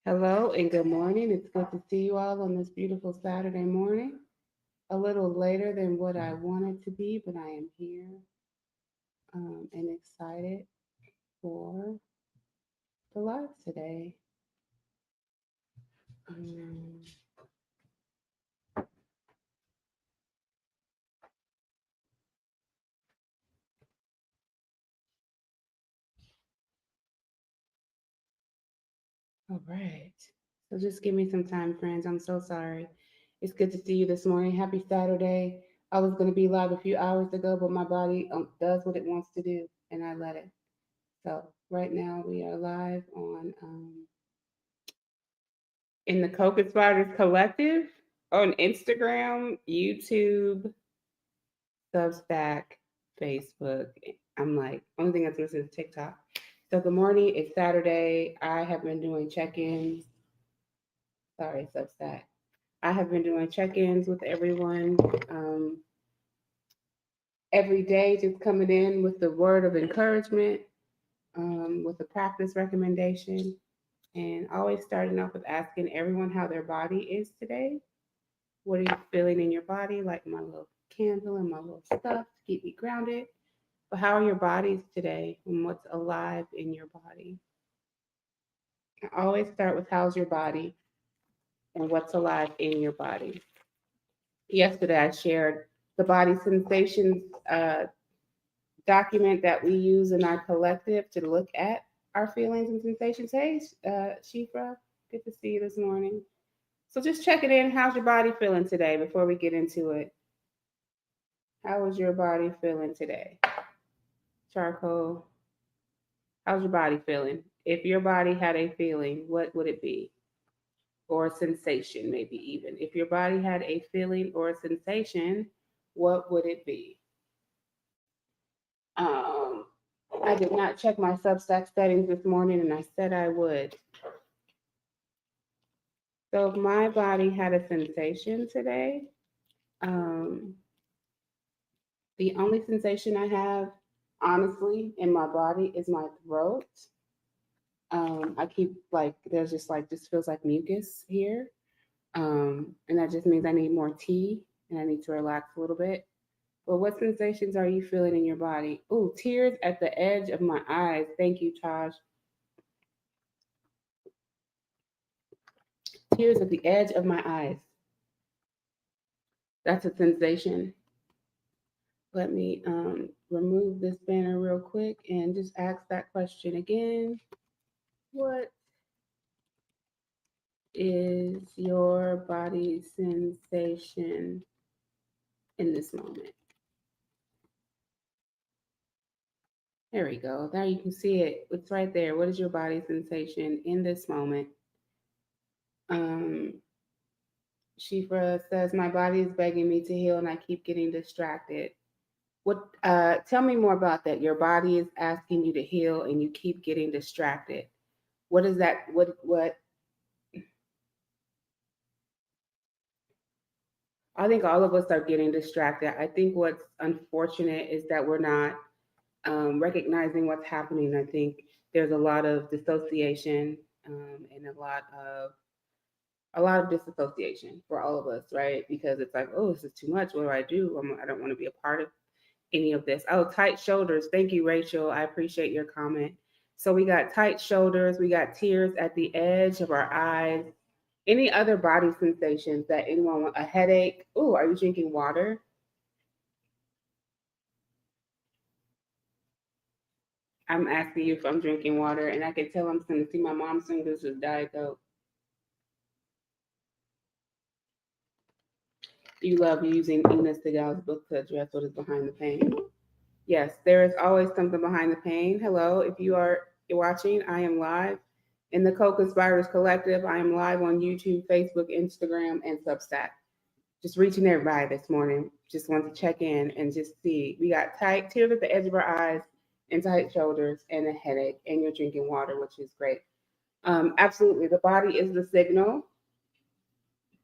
Hello and good morning. It's good to see you all on this beautiful Saturday morning. A little later than what I wanted to be, but I am here and excited for the live today. Um, all right. So just give me some time, friends. I'm so sorry. It's good to see you this morning. Happy Saturday. I was going to be live a few hours ago, but my body does what it wants to do, and I let it. So right now we are live on in the Coca Spiders Collective on Instagram, YouTube, Substack, Facebook. I'm like, only thing that's missing is TikTok. So good morning. It's Saturday. I have been doing check-ins. Sorry, Substack. I have been doing check-ins with everyone every day, just coming in with the word of encouragement, with a practice recommendation, and always starting off with asking everyone how their body is today. What are you feeling in your body? Like my little candle and my little stuff to keep me grounded. But how are your bodies today and what's alive in your body? I always start with how's your body and what's alive in your body. Yesterday, I shared the body sensations document that we use in our collective to look at our feelings and sensations. Hey, Shifra, good to see you this morning. So just check it in. How's your body feeling today before we get into it? How is your body feeling today? Charcoal, how's your body feeling? If your body had a feeling, what would it be? Or a sensation, maybe even. If your body had a feeling or a sensation, what would it be? Um, I did not check my Substack settings this morning, and I said I would. So if my body had a sensation today, um, the only sensation I have, honestly, in my body is my throat. I keep like there's just feels like mucus here, and that just means I need more tea and I need to relax a little bit. But what sensations are you feeling in your body? Ooh, tears at the edge of my eyes. Thank you, Taj. Tears at the edge of my eyes. That's a sensation. Let me remove this banner real quick and just ask that question again. What is your body sensation in this moment? There we go. There you can see it. It's right there. What is your body sensation in this moment? Um, Shifra says, my body is begging me to heal and I keep getting distracted. What tell me more about that. Your body is asking you to heal and you keep getting distracted. What is that? What I think all of us are getting distracted. I think what's unfortunate is that we're not recognizing what's happening. I think there's a lot of dissociation and a lot of disassociation for all of us, right? Because it's like, oh, this is too much. What do I do? I don't want to be a part of any of this. Oh, tight shoulders. Thank you, Rachel. I appreciate your comment. So we got tight shoulders. We got tears at the edge of our eyes. Any other body sensations that anyone want? A headache? Oh, are you drinking water? I'm asking you if I'm drinking water, and I can tell I'm going to see my mom soon. This is Diet Coke. You love using Ina Segal's book to address what is behind the pain. Yes, there is always something behind the pain. Hello, if you are watching, I am live in the Coca Spiders Collective. I am live on YouTube, Facebook, Instagram, and Substack. Just reaching everybody this morning. Just want to check in and just see. We got tight tears at the edge of our eyes and tight shoulders and a headache, and you're drinking water, which is great. Absolutely, the body is the signal,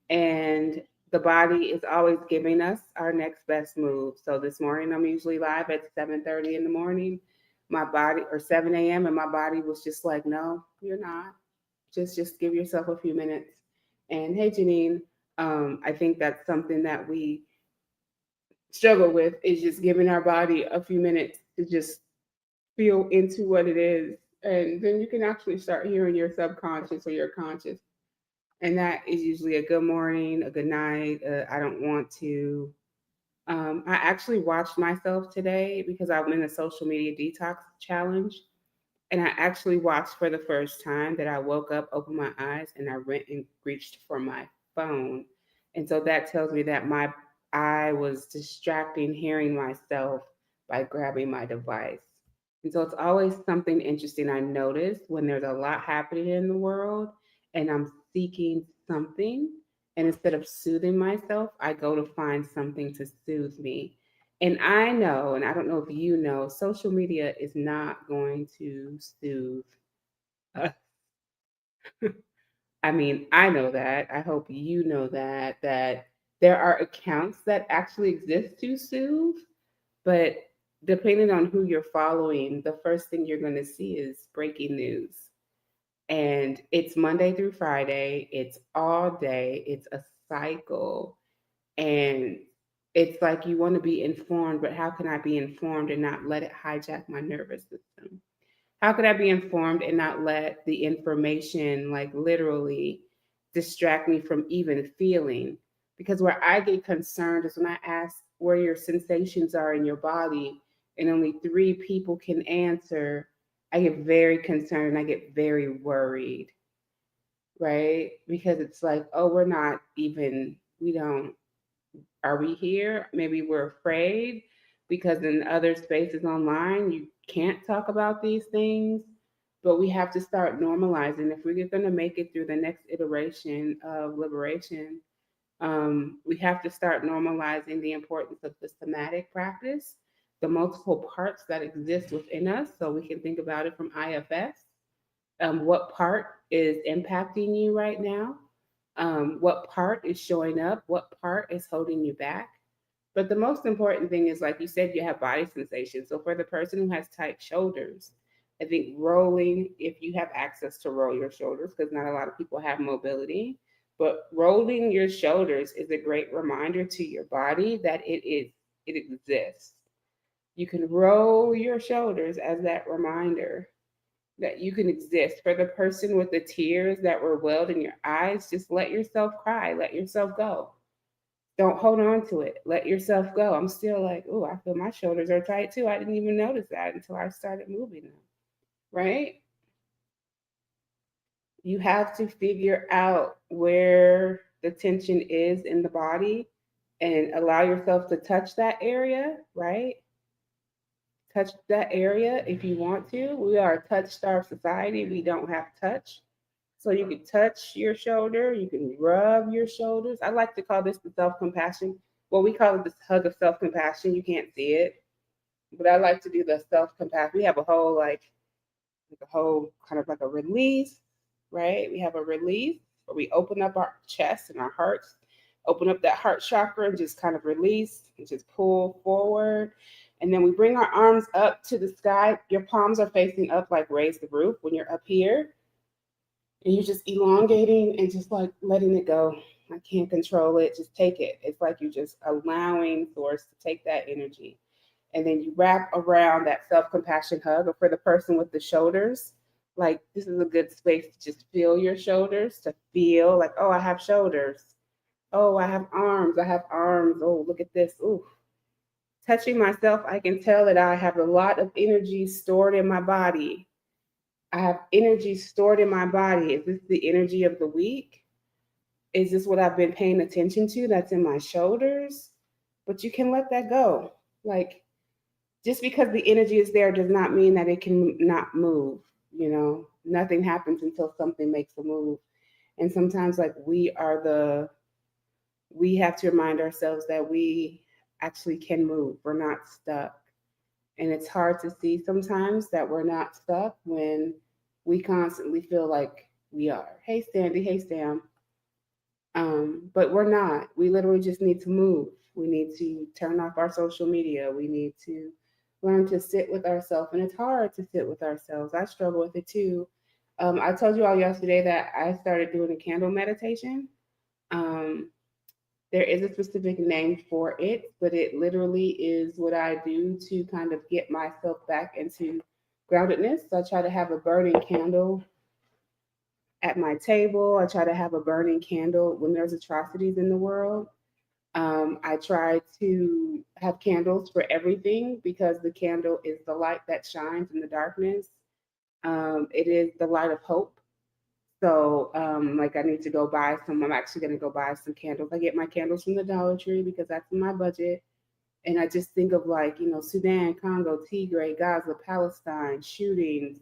and the body is always giving us our next best move. So this morning, I'm usually live at 7:30 in the morning. My body, or 7 a.m., and my body was just like, no, you're not. Just give yourself a few minutes. And hey, Janine, I think that's something that we struggle with is just giving our body a few minutes to just feel into what it is. And then you can actually start hearing your subconscious or your conscious. And that is usually a good morning, a good night. I don't want to. I actually watched myself today because I'm in a social media detox challenge. And I actually watched for the first time that I woke up, opened my eyes, and I went and reached for my phone. And so that tells me that I was distracting hearing myself by grabbing my device. And so it's always something interesting I notice when there's a lot happening in the world and I'm seeking something. And instead of soothing myself, I go to find something to soothe me. And I know, and I don't know if you know, social media is not going to soothe us. I mean, I know that. I hope you know that there are accounts that actually exist to soothe, but depending on who you're following, the first thing you're going to see is breaking news. And it's Monday through Friday, it's all day, it's a cycle. And it's like you want to be informed, but how can I be informed and not let it hijack my nervous system? How could I be informed and not let the information, like literally, distract me from even feeling? Because where I get concerned is when I ask where your sensations are in your body and only three people can answer, I get very concerned. I get very worried, right? Because it's like, oh, we're not even, we don't, are we here? Maybe we're afraid because in other spaces online, you can't talk about these things. But we have to start normalizing. If we're going to make it through the next iteration of liberation, we have to start normalizing the importance of the somatic practice, the multiple parts that exist within us. So we can think about it from IFS. What part is impacting you right now? What part is showing up? What part is holding you back? But the most important thing is, like you said, you have body sensation. So for the person who has tight shoulders, I think rolling, if you have access to roll your shoulders, because not a lot of people have mobility, but rolling your shoulders is a great reminder to your body that it exists. You can roll your shoulders as that reminder that you can exist. For the person with the tears that were welled in your eyes, just let yourself cry, let yourself go. Don't hold on to it. Let yourself go. I'm still like, oh, I feel my shoulders are tight too. I didn't even notice that until I started moving them, right? You have to figure out where the tension is in the body and allow yourself to touch that area, right? Touch that area if you want to. We are a touch starved society. We don't have touch. So you can touch your shoulder, you can rub your shoulders. I like to call this the self-compassion. Well, we call it the hug of self-compassion. You can't see it, but I like to do the self-compassion. We have a whole like a whole kind of like a release, right? We have a release where we open up our chest and our hearts, open up that heart chakra and just kind of release and just pull forward. And then we bring our arms up to the sky. Your palms are facing up like raise the roof when you're up here. And you're just elongating and just like letting it go. I can't control it. Just take it. It's like you're just allowing source to take that energy. And then you wrap around that self-compassion hug. Or for the person with the shoulders, like this is a good space to just feel your shoulders, to feel like, oh, I have shoulders. Oh, I have arms. I have arms. Oh, look at this. Ooh. Touching myself, I can tell that I have a lot of energy stored in my body. I have energy stored in my body. Is this the energy of the week? Is this what I've been paying attention to that's in my shoulders? But you can let that go. Like, just because the energy is there does not mean that it can not move. You know, nothing happens until something makes a move. And sometimes, like, we have to remind ourselves that we actually can move. We're not stuck. And it's hard to see sometimes that we're not stuck when we constantly feel like we are. Hey, Sandy. Hey, Sam. But we're not. We literally just need to move. We need to turn off our social media. We need to learn to sit with ourselves. And it's hard to sit with ourselves. I struggle with it too. I told you all yesterday that I started doing a candle meditation. Um, there is a specific name for it, but it literally is what I do to kind of get myself back into groundedness. So I try to have a burning candle at my table. I try to have a burning candle when there's atrocities in the world. I try to have candles for everything because the candle is the light that shines in the darkness. It is the light of hope. So, like, I need to go buy some. I'm actually going to go buy some candles. I get my candles from the Dollar Tree because that's in my budget. And I just think of, like, Sudan, Congo, Tigray, Gaza, Palestine, shootings,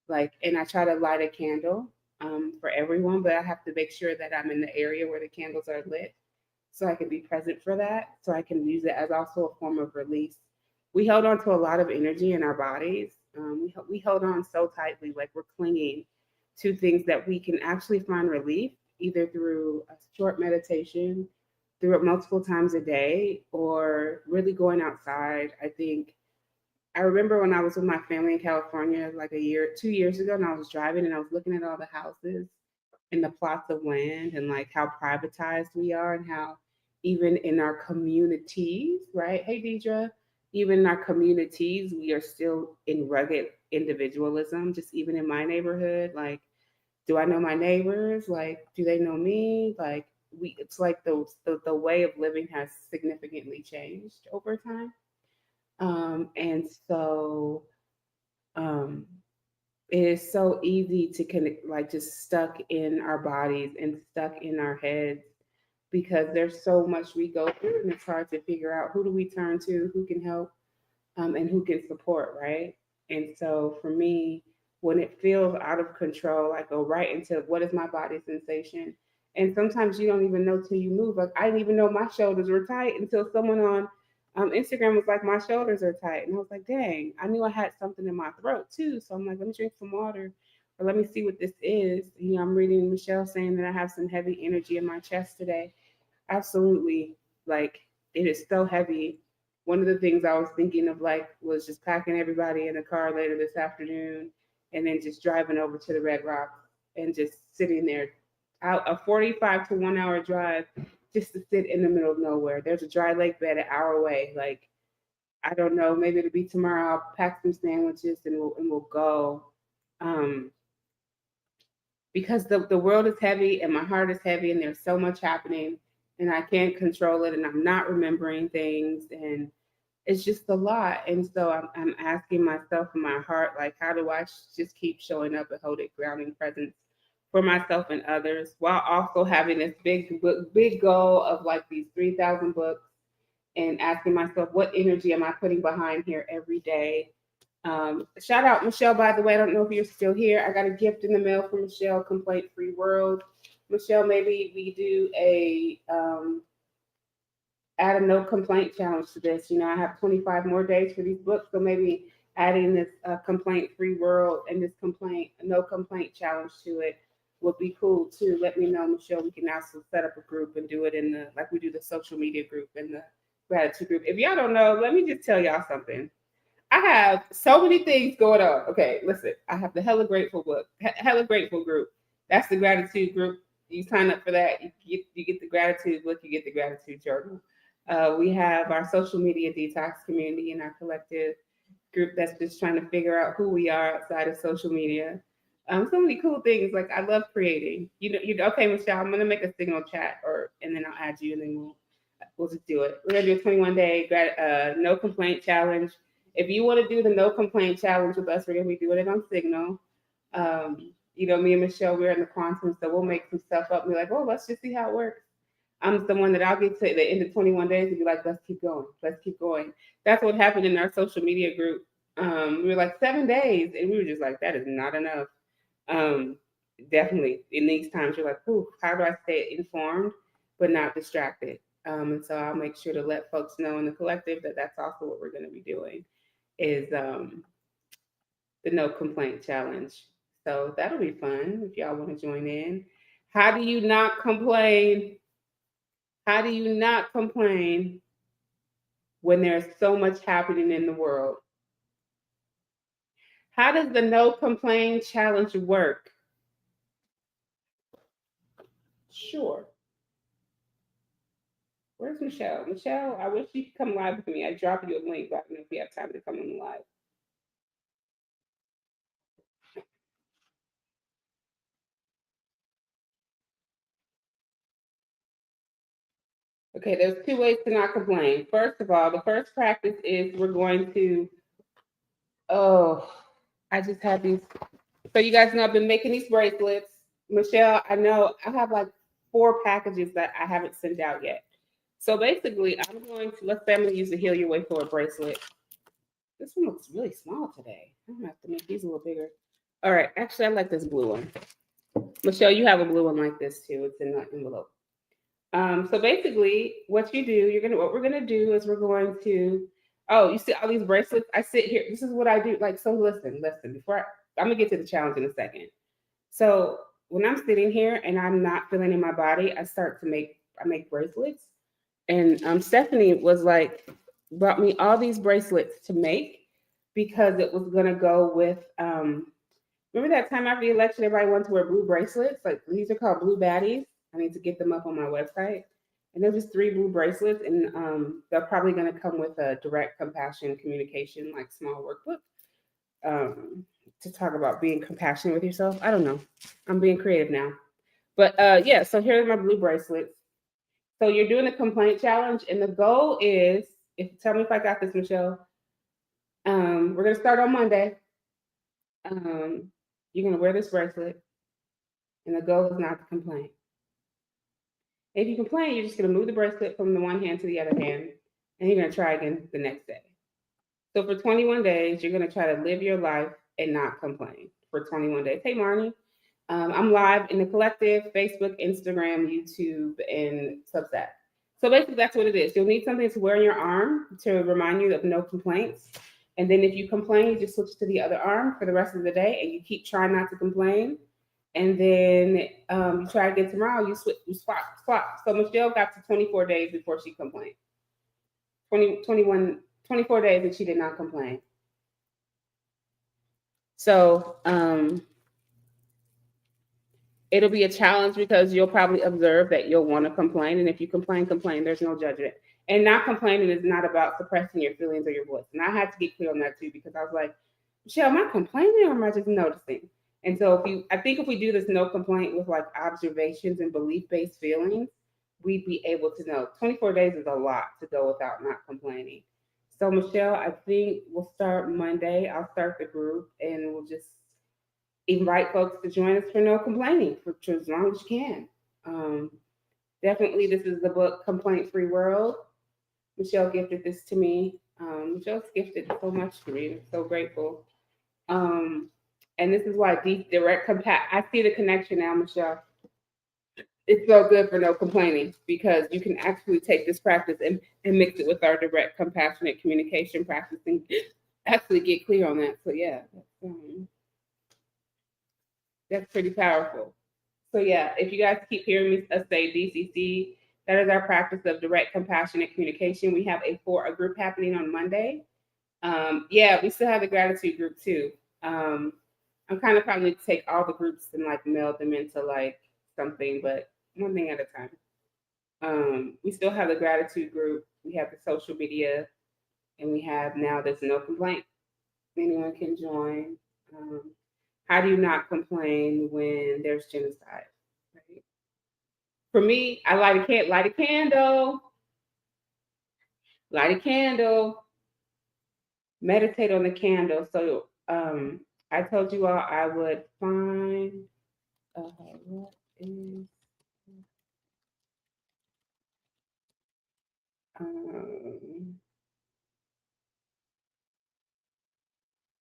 like, and I try to light a candle for everyone, but I have to make sure that I'm in the area where the candles are lit so I can be present for that, so I can use it as also a form of release. We held on to a lot of energy in our bodies. We held on so tightly, like we're clinging to things that we can actually find relief either through a short meditation, through it multiple times a day, or really going outside. I remember when I was with my family in California, like 2 years ago, and I was driving and I was looking at all the houses and the plots of land and like how privatized we are and how even in our communities, right? Hey, Deidre, even in our communities, we are still in rugged individualism. Just even in my neighborhood, like, do I know my neighbors? Like, do they know me? Like, it's like the way of living has significantly changed over time. And so um, it is so easy to connect, like just stuck in our bodies and stuck in our heads because there's so much we go through, and it's hard to figure out who do we turn to, who can help, and who can support, right? And so for me, when it feels out of control, I go right into what is my body sensation. And sometimes you don't even know till you move. Like, I didn't even know my shoulders were tight until someone on Instagram was like, my shoulders are tight. And I was like, dang, I knew I had something in my throat too. So I'm like, let me drink some water or let me see what this is. I'm reading Michelle saying that I have some heavy energy in my chest today. Absolutely. Like, it is so heavy. One of the things I was thinking of, like, was just packing everybody in a car later this afternoon and then just driving over to the Red Rock and just sitting there out a 45 to 1 hour drive just to sit in the middle of nowhere. There's a dry lake bed an hour away. Like, I don't know, maybe it'll be tomorrow. I'll pack some sandwiches and we'll go. Um, because the world is heavy and my heart is heavy and there's so much happening and I can't control it and I'm not remembering things and it's just a lot. And so I'm asking myself in my heart, like, how do I just keep showing up and hold it grounding presence for myself and others while also having this big goal of like these 3,000 books and asking myself, what energy am I putting behind here every day? Shout out Michelle, by the way. I don't know if you're still here. I got a gift in the mail from Michelle, Complaint Free World. Michelle, maybe we do add a no complaint challenge to this. I have 25 more days for these books, so maybe adding this complaint free world and this no complaint challenge to it would be cool too. Let me know, Michelle. We can also set up a group and do it in the like we do the social media group and the gratitude group. If y'all don't know, let me just tell y'all something. I have so many things going on. Okay, listen. I have the Hella Grateful book, Hella Grateful group. That's the gratitude group. You sign up for that. You get the gratitude book. You get the gratitude journal. We have our social media detox community and our collective group that's just trying to figure out who we are outside of social media. So many cool things. Like, I love creating. Okay, Michelle. I'm gonna make a signal chat, and then I'll add you, and then we'll just do it. We're gonna do a 21-day no complaint challenge. If you want to do the no complaint challenge with us, we're gonna be doing it on Signal. Um, me and Michelle, we're in the quantum, so we'll make some stuff up and be like, oh, let's just see how it works. I'm someone that I'll get to the end of 21 days and be like, let's keep going. Let's keep going. That's what happened in our social media group. We were like 7 days, and we were just like, that is not enough. Um, Definitely, in these times, you're like, ooh, how do I stay informed but not distracted? And so I'll make sure to let folks know in the collective that that's also what we're going to be doing is the no complaint challenge. So that'll be fun if y'all want to join in. How do you not complain? How do you not complain when there's so much happening in the world? How does the no complain challenge work? Sure. Where's Michelle? Michelle, I wish you could come live with me. I dropped you a link, but I don't know if you have time to come on the live. Okay, there's two ways to not complain. First of all, the first practice is we're going to, oh, I just had these. So you guys know I've been making these bracelets. Michelle, I know I have like 4 packages that I haven't sent out yet. So basically, I'm going to, let's say I'm going to use the Heal Your Way Forward bracelet. This one looks really small today. I'm going to have to make these a little bigger. All right, actually, I like this blue one. Michelle, you have a blue one like this too. It's in the envelope. So basically, what we're gonna do is we're going to, oh, you see all these bracelets? I sit here. This is what I do. Like, so listen. I'm gonna get to the challenge in a second. So when I'm sitting here and I'm not feeling in my body, I make bracelets. And Stephanie was like, brought me all these bracelets to make because it was gonna go with remember that time after the election, everybody wanted to wear blue bracelets? Like these are called blue baddies. I need to get them up on my website. And there's just 3 blue bracelets, and they're probably going to come with a direct compassion communication, like small workbook, to talk about being compassionate with yourself. I don't know. I'm being creative now. But yeah, so here are my blue bracelets. So you're doing the complaint challenge, and the goal is, if tell me if I got this, Michelle. We're gonna start on Monday. You're gonna wear this bracelet, and the goal is not to complain. If you complain, you're just going to move the bracelet from the one hand to the other hand, and you're going to try again the next day. So for 21 days, you're going to try to live your life and not complain for 21 days. Hey, Marnie. I'm live in the collective, Facebook, Instagram, YouTube, and Substack. So basically, that's what it is. You'll need something to wear on your arm to remind you of no complaints. And then if you complain, you just switch to the other arm for the rest of the day, and you keep trying not to complain. And then you try again tomorrow. You swap. So Michelle got to 24 days before she complained. 24 days, and she did not complain. So it'll be a challenge because you'll probably observe that you'll want to complain. And if you complain, there's no judgment. And not complaining is not about suppressing your feelings or your voice. And I had to get clear on that too, because I was like, Michelle, am I complaining or am I just noticing? And so I think if we do this no complaint with like observations and belief-based feelings, we'd be able to know 24 days is a lot to go without not complaining. So Michelle, I think we'll start Monday. I'll start the group and we'll just invite folks to join us for no complaining for as long as you can. Definitely, this is the book Complaint Free World. Michelle gifted this to me. Michelle's gifted so much to me. I'm so grateful. And this is why deep direct I see the connection now, Michelle. It's so good for no complaining because you can actually take this practice and mix it with our direct compassionate communication practice and actually get clear on that. So yeah, that's pretty powerful. So yeah, if you guys keep hearing me say DCC, that is our practice of direct compassionate communication. We have a group happening on Monday. Yeah, we still have the gratitude group too. I'm kind of probably to take all the groups and like meld them into like something, but one thing at a time. We still have the gratitude group. We have the social media, and we have now there's no complaint. Anyone can join. How do you not complain when there's genocide? Right? For me, I light a candle, meditate on the candle. So I told you all I would find what is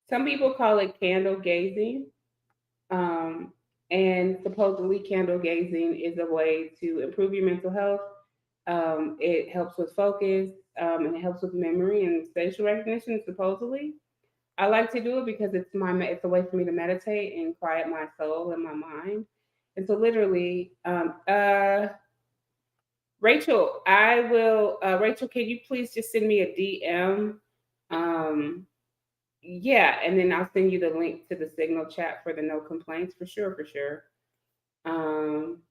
some people call it candle gazing. And supposedly candle gazing is a way to improve your mental health. It helps with focus, and it helps with memory and facial recognition, supposedly. I like to do it because it's a way for me to meditate and quiet my soul and my mind. And so literally, Rachel, I will. Rachel, can you please just send me a DM? Yeah, and then I'll send you the link to the Signal chat for the no complaints for sure, for sure. Um,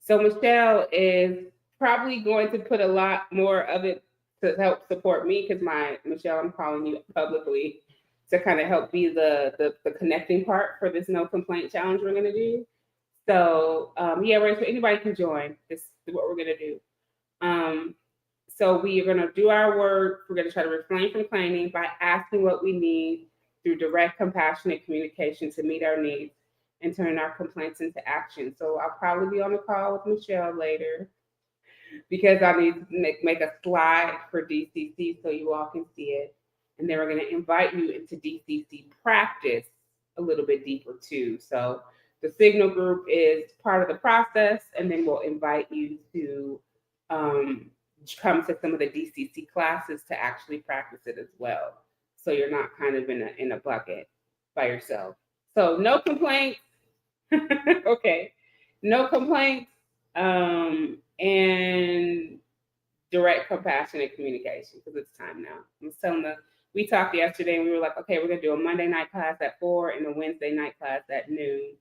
So Michelle is probably going to put a lot more of it to help support me because Michelle, I'm calling you publicly to kind of help be the connecting part for this no complaint challenge we're gonna do. So yeah, so anybody can join. This is what we're gonna do. Um, so we are gonna do our work. We're gonna try to refrain from complaining by asking what we need through direct, compassionate communication to meet our needs and turn our complaints into action. So I'll probably be on the call with Michelle later because I need to make a slide for DCC so you all can see it. And then we're going to invite you into DCC practice a little bit deeper too. So the signal group is part of the process, and then we'll invite you to come to some of the DCC classes to actually practice it as well. So you're not kind of in a bucket by yourself. So no complaints. Okay, no complaints, and direct, compassionate communication because it's time now. I'm telling we talked yesterday and we were like, okay, we're gonna do a Monday night class at 4 and a Wednesday night class at noon.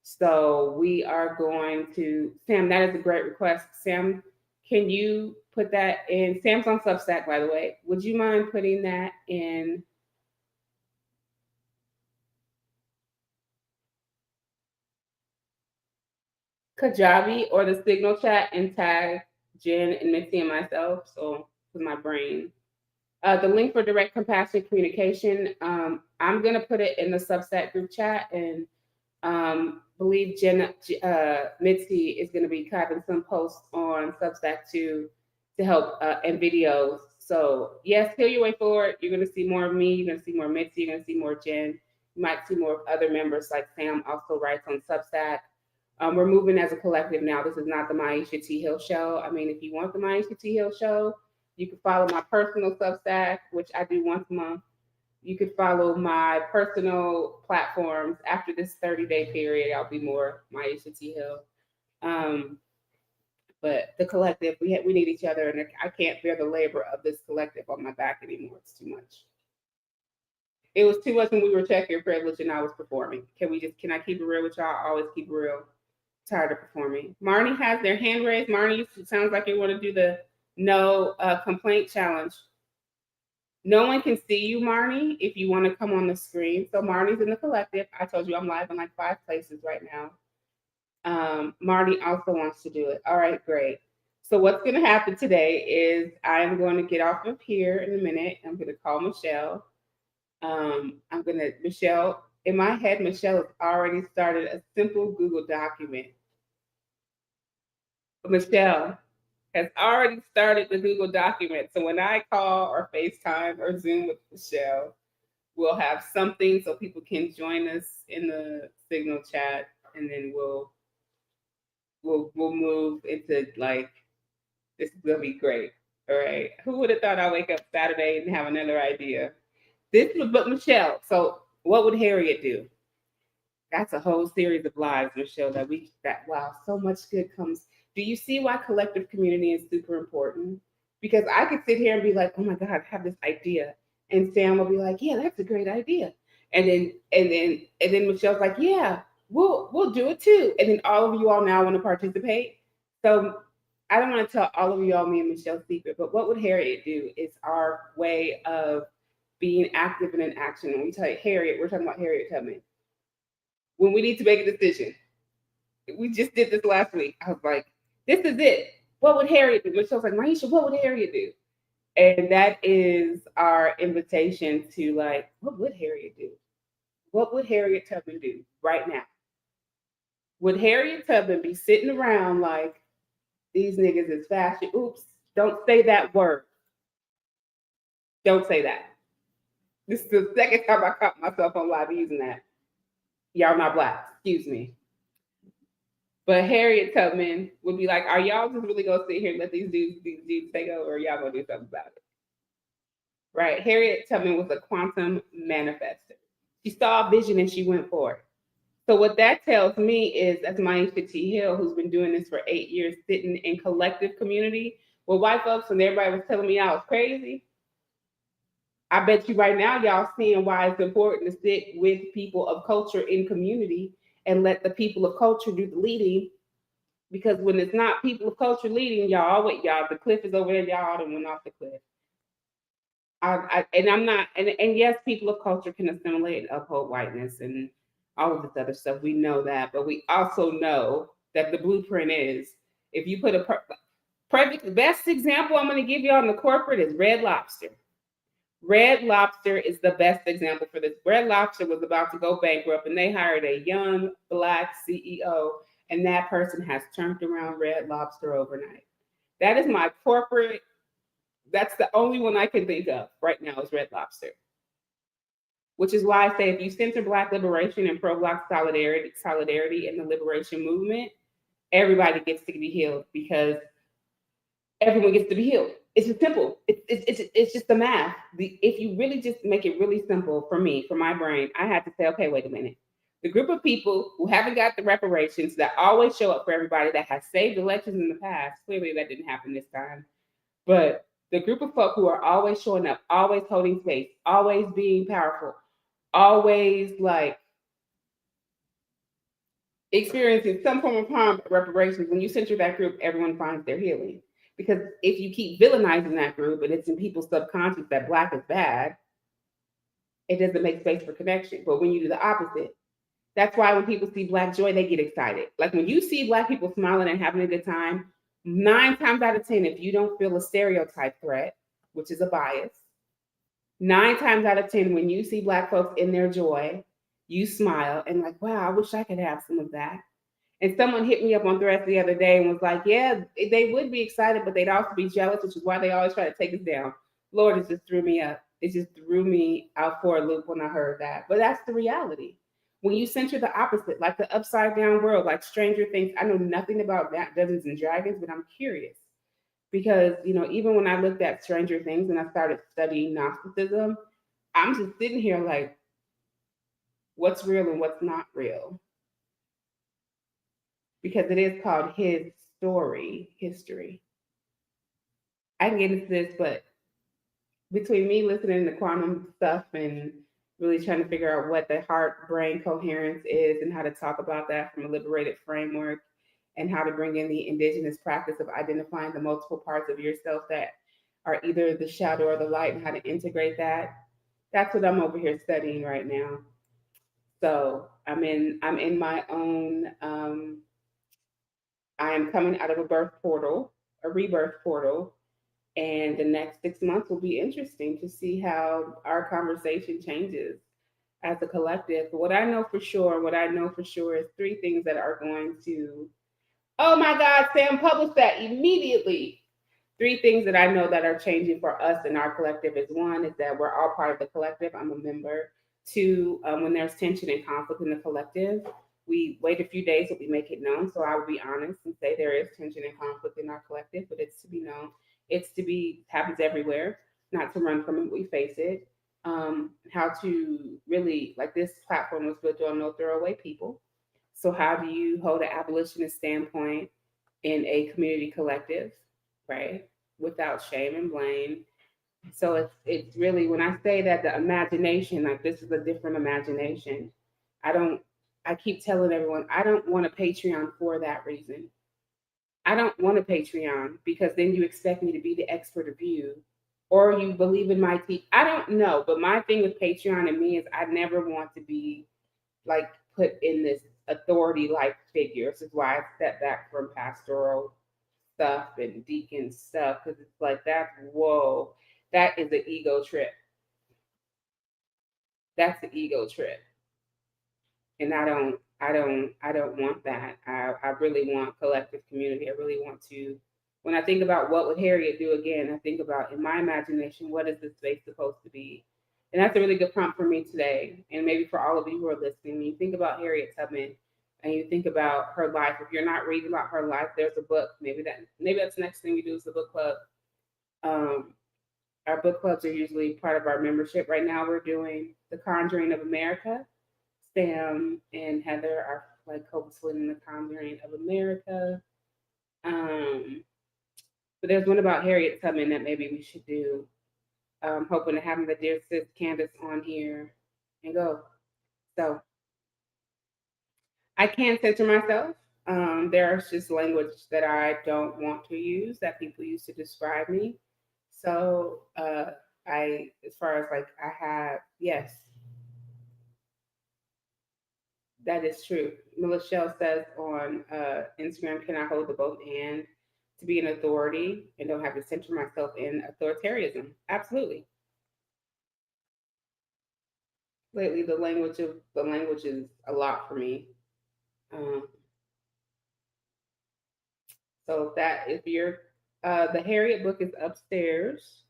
So we are going to Sam. That is a great request, Sam. Can you put that in? Sam's on Substack, by the way. Would you mind putting that in? Kajabi or the Signal chat and tag Jen and Mitzi and myself. So with my brain. The link for direct compassionate communication, I'm gonna put it in the Substack group chat, and believe Mitzi is gonna be having some posts on Substack too to help and videos. So yes, feel your way forward. You're gonna see more of me. You're gonna see more Mitzi. You're gonna see more Jen. You might see more of other members like Sam also writes on Substack. We're moving as a collective now. This is not the Maisha T. Hill show. I mean, if you want the Maisha T. Hill show, you can follow my personal Substack, which I do once a month. You could follow my personal platforms. After this 30-day period, I'll be more Maisha T. Hill. But the collective, we need each other, and I can't bear the labor of this collective on my back anymore. It's too much. It was too much when we were checking privilege and I was performing. Can I keep it real with y'all? I always keep it real. Tired of performing. Marnie has their hand raised. Marnie, it sounds like you want to do the no complaint challenge. No one can see you, Marnie, if you want to come on the screen. So Marnie's in the collective. I told you I'm live in like 5 places right now. Marnie also wants to do it. All right, great. So what's going to happen today is I'm going to get off of here in a minute. I'm going to call Michelle. Michelle, in my head, Michelle has already started a simple Google document. Michelle has already started the Google document. So when I call or FaceTime or Zoom with Michelle, we'll have something so people can join us in the Signal chat, and then we'll move into like, this is gonna be great. All right. Who would have thought I'd wake up Saturday and have another idea? But Michelle, so what would Harriet do? That's a whole series of lives, Michelle, wow, so much good comes. Do you see why collective community is super important? Because I could sit here and be like, oh my God, I have this idea. And Sam will be like, yeah, that's a great idea. And then Michelle's like, yeah, we'll do it too. And then all of you all now want to participate. So I don't want to tell all of you all me and Michelle's secret, but what would Harriet do is our way of being active and in action. When we tell you Harriet, we're talking about Harriet Tubman. When we need to make a decision. We just did this last week. I was like, this is it. What would Harriet do? Michelle's like, Maisha, what would Harriet do? And that is our invitation to like, what would Harriet do? What would Harriet Tubman do right now? Would Harriet Tubman be sitting around like, these niggas is fashion? Oops, don't say that word. Don't say that. This is the second time I caught myself on live using that. Y'all not black, excuse me. But Harriet Tubman would be like, are y'all just really gonna sit here and let these dudes take over, or y'all gonna do something about it? Right? Harriet Tubman was a quantum manifester. She saw a vision and she went for it. So what that tells me is, that's Maisha T. Hill, who's been doing this for 8 years, sitting in collective community with white folks, and everybody was telling me I was crazy. I bet you right now y'all seeing why it's important to sit with people of culture in community and let the people of culture do the leading, Because when it's not people of culture leading, y'all, the cliff is over there, y'all done went off the cliff. And I'm not, and yes, people of culture can assimilate and uphold whiteness and all of this other stuff. We know that, but we also know that the blueprint is if you put a perfect, the best example I'm going to give you on the corporate is Red Lobster. Red Lobster is the best example for this. Red Lobster was about to go bankrupt, and they hired a young Black CEO, and that person has turned around Red Lobster overnight. That is my corporate. That's the only one I can think of right now is Red Lobster. Which is why I say if you center Black liberation and pro-Black solidarity in the liberation movement, everybody gets to be healed because everyone gets to be healed. It's just simple. It's just the math. If you really just make it really simple for me, for my brain, I had to say, okay, wait a minute. The group of people who haven't got the reparations that always show up for everybody that has saved elections in the past, clearly that didn't happen this time. But the group of folk who are always showing up, always holding space, always being powerful, always like experiencing some form of harm, reparations, when you center that group, everyone finds their healing. Because if you keep villainizing that group and it's in people's subconscious that Black is bad, it doesn't make space for connection. But when you do the opposite, that's why when people see Black joy, they get excited. Like when you see Black people smiling and having a good time, 9 times out of 10, if you don't feel a stereotype threat, which is a bias, 9 times out of 10, when you see Black folks in their joy, you smile and like, wow, I wish I could have some of that. And someone hit me up on Threads the other day and was like, yeah, they would be excited, but they'd also be jealous, which is why they always try to take us down. Lord, it just threw me up. It just threw me out for a loop when I heard that. But that's the reality. When you center the opposite, like the upside down world, like Stranger Things, I know nothing about that, Dungeons and Dragons, but I'm curious. Because, even when I looked at Stranger Things and I started studying Gnosticism, I'm just sitting here like, what's real and what's not real? Because it is called his story, history. I can get into this, but between me listening to quantum stuff and really trying to figure out what the heart brain coherence is and how to talk about that from a liberated framework and how to bring in the indigenous practice of identifying the multiple parts of yourself that are either the shadow or the light and how to integrate that. That's what I'm over here studying right now. So I'm in my own I am coming out of a birth portal, a rebirth portal, and the next 6 months will be interesting to see how our conversation changes as a collective. But what I know for sure is 3 things that are going to, oh my God, Sam, publish that immediately. 3 things that I know that are changing for us in our collective is 1 is that we're all part of the collective. I'm a member. 2, when there's tension and conflict in the collective, we wait a few days, but we make it known. So I will be honest and say there is tension and conflict in our collective, but it's to be known. It's to be happens everywhere, not to run from it. We face it. How to really like this platform was built on no throwaway people. So how do you hold an abolitionist standpoint in a community collective, right? Without shame and blame. So it's really when I say that the imagination, like this is a different imagination. I don't I keep telling everyone I don't want a Patreon for that reason. I don't want a Patreon because then you expect me to be the expert of you or you believe in my team. I don't know, but my thing with Patreon and me is I never want to be like put in this authority like figure. This is why I step back from pastoral stuff and deacon stuff because it's like that's whoa, that is an ego trip. That's the ego trip, and I don't want that. I really want collective community. I really want to. When I think about what would Harriet do again, I think about in my imagination, what is this space supposed to be? And that's a really good prompt for me today, and maybe for all of you who are listening. When you think about Harriet Tubman, and you think about her life, if you're not reading about her life, there's a book. Maybe that's the next thing we do is the book club. Um, our book clubs are usually part of our membership. Right now, we're doing The Conjuring of America. Sam and Heather are like co-splitting The Conjuring of America. But there's one about Harriet Tubman that maybe we should do. Hoping to have the dear sis Candace on here and go. So I can center myself. There's just language that I don't want to use that people use to describe me. So as far as like, I have, yes, that is true. Michelle says on Instagram, can I hold the both and to be an authority and don't have to center myself in authoritarianism? Absolutely. Lately, the language is a lot for me. Um, so that if you're, the Harriet book is upstairs.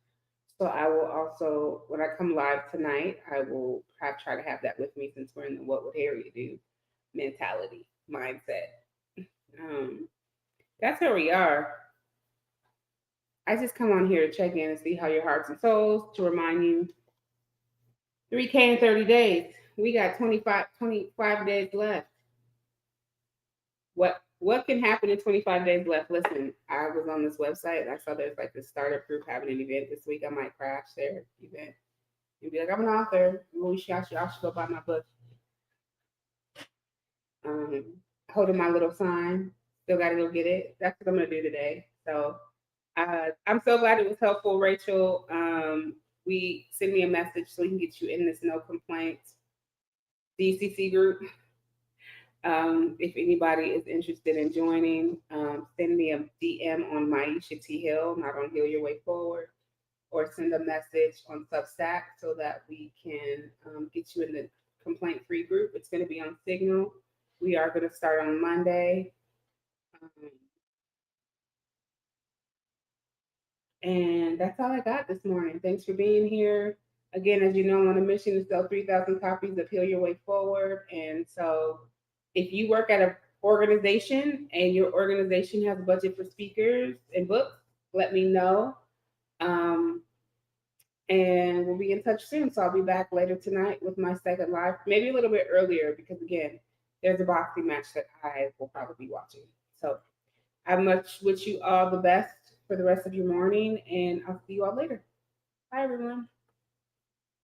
So I will also, when I come live tonight, I will try to have that with me since we're in the what would Harriet do mentality mindset. Um, that's where we are. I just come on here to check in and see how your hearts and souls, to remind you 3K in 30 days. We got 25 days left. What can happen in 25 days left? Listen, I was on this website and I saw there's like this startup group having an event this week. I might crash their event and be like, I'm an author. Well, y'all should go buy my book. Um, Holding my little sign. Still got to go get it. That's what I'm gonna do today. So I'm so glad it was helpful, Rachel. We send me a message so we can get you in this no complaints DCC group. If anybody is interested in joining, send me a DM on Maisha T. Hill, not on Heal Your Way Forward, or send a message on Substack so that we can get you in the complaint free group. It's going to be on Signal. We are going to start on Monday. Um, and that's all I got this morning. Thanks for being here. Again, as you know, I'm on a mission to sell 3,000 copies of Heal Your Way Forward. And so if you work at an organization and your organization has a budget for speakers and books, let me know. Um, and we'll be in touch soon. So I'll be back later tonight with my second live, maybe a little bit earlier because again, there's a boxing match that I will probably be watching. So I much wish you all the best for the rest of your morning, and I'll see you all later. Bye, everyone.